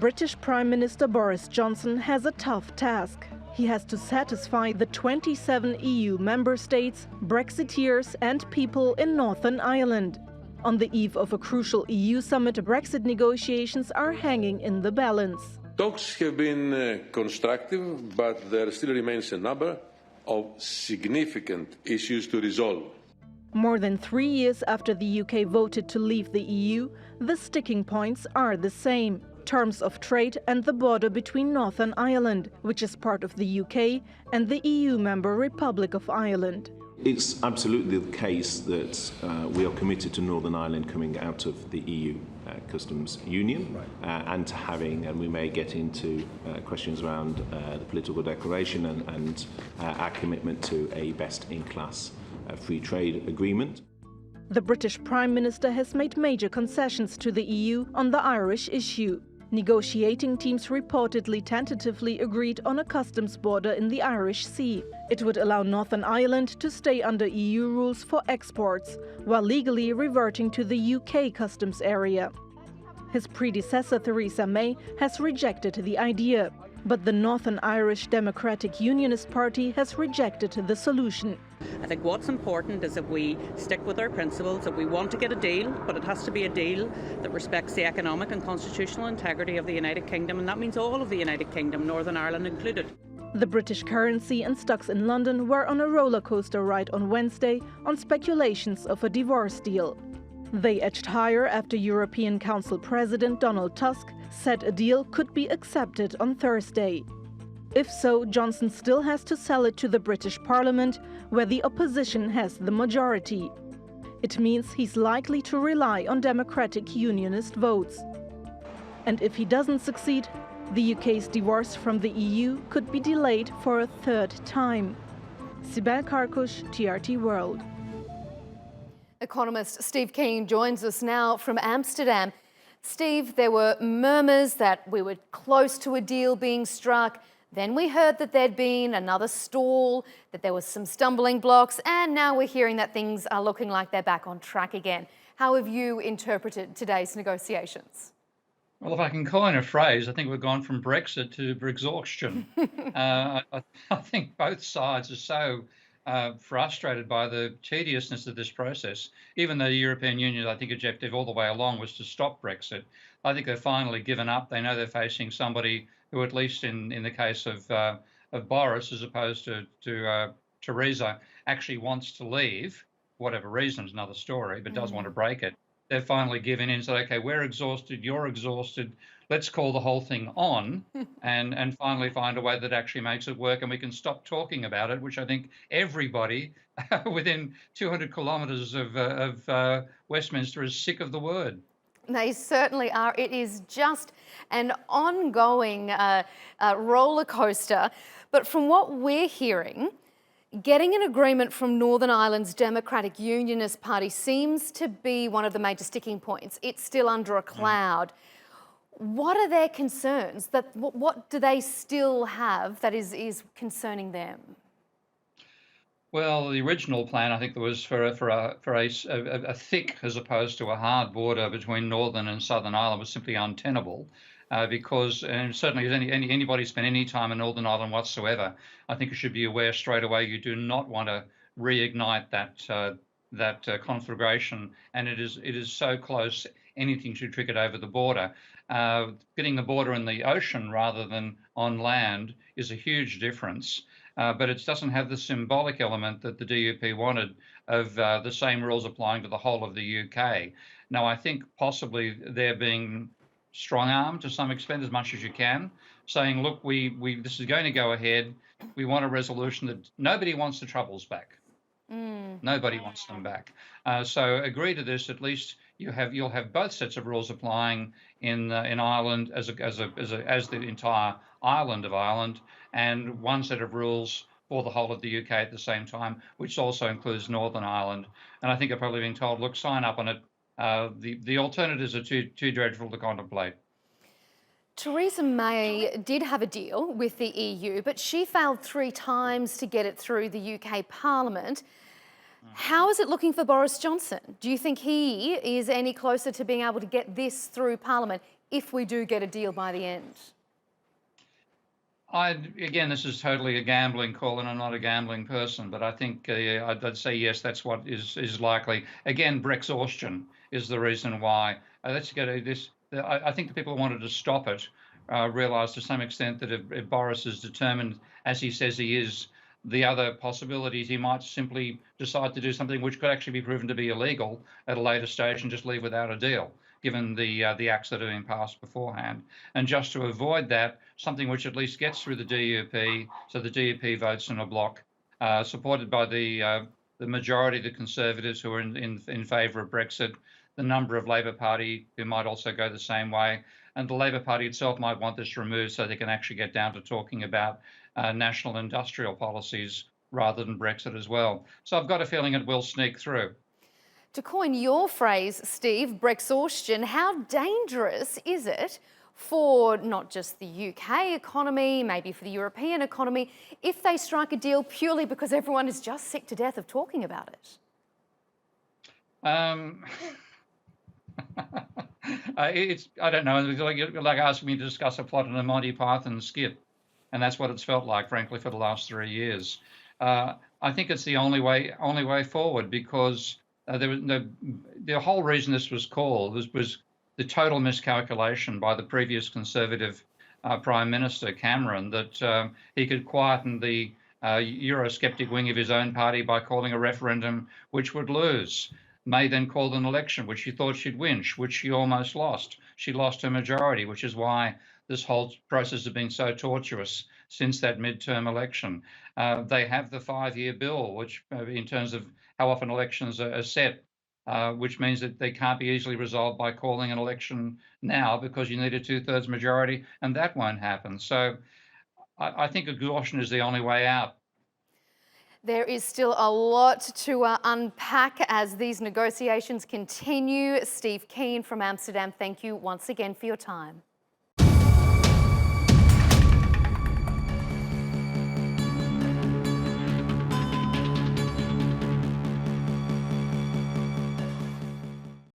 British Prime Minister Boris Johnson has a tough task. He has to satisfy the 27 EU member states, Brexiteers and people in Northern Ireland. On the eve of a crucial EU summit, Brexit negotiations are hanging in the balance. Talks have been constructive, but there still remains a number of significant issues to resolve. More than 3 years after the UK voted to leave the EU, the sticking points are the same. Terms of trade and the border between Northern Ireland, which is part of the UK, and the EU member Republic of Ireland. It's absolutely the case that we are committed to Northern Ireland coming out of the EU customs union, and to having, and we may get into questions around the political declaration and our commitment to a best-in-class free trade agreement. The British Prime Minister has made major concessions to the EU on the Irish issue. Negotiating teams reportedly tentatively agreed on a customs border in the Irish Sea. It would allow Northern Ireland to stay under EU rules for exports, while legally reverting to the UK customs area. His predecessor Theresa May has rejected the idea, but the Northern Irish Democratic Unionist Party has rejected the solution. I think what's important is that we stick with our principles, that we want to get a deal, but it has to be a deal that respects the economic and constitutional integrity of the United Kingdom, and that means all of the United Kingdom, Northern Ireland included. The British currency and stocks in London were on a roller coaster ride on Wednesday on speculations of a divorce deal. They edged higher after European Council President Donald Tusk said a deal could be accepted on Thursday. If so, Johnson still has to sell it to the British Parliament, where the opposition has the majority. It means he's likely to rely on Democratic Unionist votes. And if he doesn't succeed, the UK's divorce from the EU could be delayed for a third time. Sibel Karkus, TRT World. Economist Steve Keen joins us now from Amsterdam. Steve, there were murmurs that we were close to a deal being struck. Then we heard that there'd been another stall, that there was some stumbling blocks, and now we're hearing that things are looking like they're back on track again. How have you interpreted today's negotiations? Well, if I can coin a phrase, I think we've gone from Brexit to Brexhaustion. I think both sides are so frustrated by the tediousness of this process. Even though the European Union, I think, objective all the way along was to stop Brexit, I think they've finally given up. They know they're facing somebody who, at least in the case of Boris, as opposed to Theresa, actually wants to leave. Whatever reason is another story, but does want to break it. They've finally given in and said, okay, we're exhausted, you're exhausted, let's call the whole thing on and finally find a way that actually makes it work, and we can stop talking about it, which I think everybody within 200 kilometres of Westminster is sick of the word. They certainly are. It is just an ongoing roller coaster. But from what we're hearing, getting an agreement from Northern Ireland's Democratic Unionist Party seems to be one of the major sticking points. It's still under a cloud. What are their concerns? What do they still have that is concerning them? Well, the original plan, I think, was for a thick as opposed to a hard border between Northern and Southern Ireland was simply untenable. Because, and certainly as anybody spent any time in Northern Ireland whatsoever, I think you should be aware straight away you do not want to reignite that conflagration, and it is so close anything should trickle over the border. Getting the border in the ocean rather than on land is a huge difference, but it doesn't have the symbolic element that the DUP wanted of the same rules applying to the whole of the UK. Now, I think possibly they're being strong-armed to some extent, as much as you can, saying, look, this is going to go ahead. We want a resolution that nobody wants the Troubles back. Nobody wants them back. So agree to this. At least you'll have both sets of rules applying in Ireland as the entire island of Ireland, and one set of rules for the whole of the UK at the same time, which also includes Northern Ireland. And I think they're probably being told, look, sign up on it. The alternatives are too dreadful to contemplate. Theresa May did have a deal with the EU, but she failed 3 times to get it through the UK Parliament. How is it looking for Boris Johnson? Do you think he is any closer to being able to get this through Parliament if we do get a deal by the end? Again, this is totally a gambling call, and I'm not a gambling person, but I think I'd say yes, that's what is likely. Again, Brexhaustion is the reason why. Let's get this. I think the people who wanted to stop it realise to some extent that if Boris is determined, as he says he is, the other possibilities, he might simply decide to do something which could actually be proven to be illegal at a later stage and just leave without a deal, given the acts that have been passed beforehand. And just to avoid that, something which at least gets through the DUP, so the DUP votes in a bloc, supported by the majority of the Conservatives who are in favour of Brexit, the number of Labor Party who might also go the same way, and the Labor Party itself might want this removed so they can actually get down to talking about national industrial policies rather than Brexit as well. So I've got a feeling it will sneak through. To coin your phrase, Steve, Brexhaustion, how dangerous is it for not just the UK economy, maybe for the European economy, if they strike a deal purely because everyone is just sick to death of talking about it? I don't know. It's like asking me to discuss a plot in a Monty Python skit, and that's what it's felt like, frankly, for the last 3 years. I think it's the only way forward, because the whole reason this was called was the total miscalculation by the previous Conservative Prime Minister Cameron that he could quieten the Eurosceptic wing of his own party by calling a referendum which would lose. May then called an election which she thought she'd win, which she almost lost. She lost her majority, which is why this whole process has been so tortuous since that midterm election. They have the 5-year bill, which in terms of how often elections are set, which means that they can't be easily resolved by calling an election now because you need a 2/3 majority, and that won't happen. So I think exhaustion is the only way out. There is still a lot to unpack as these negotiations continue. Steve Keen from Amsterdam, thank you once again for your time.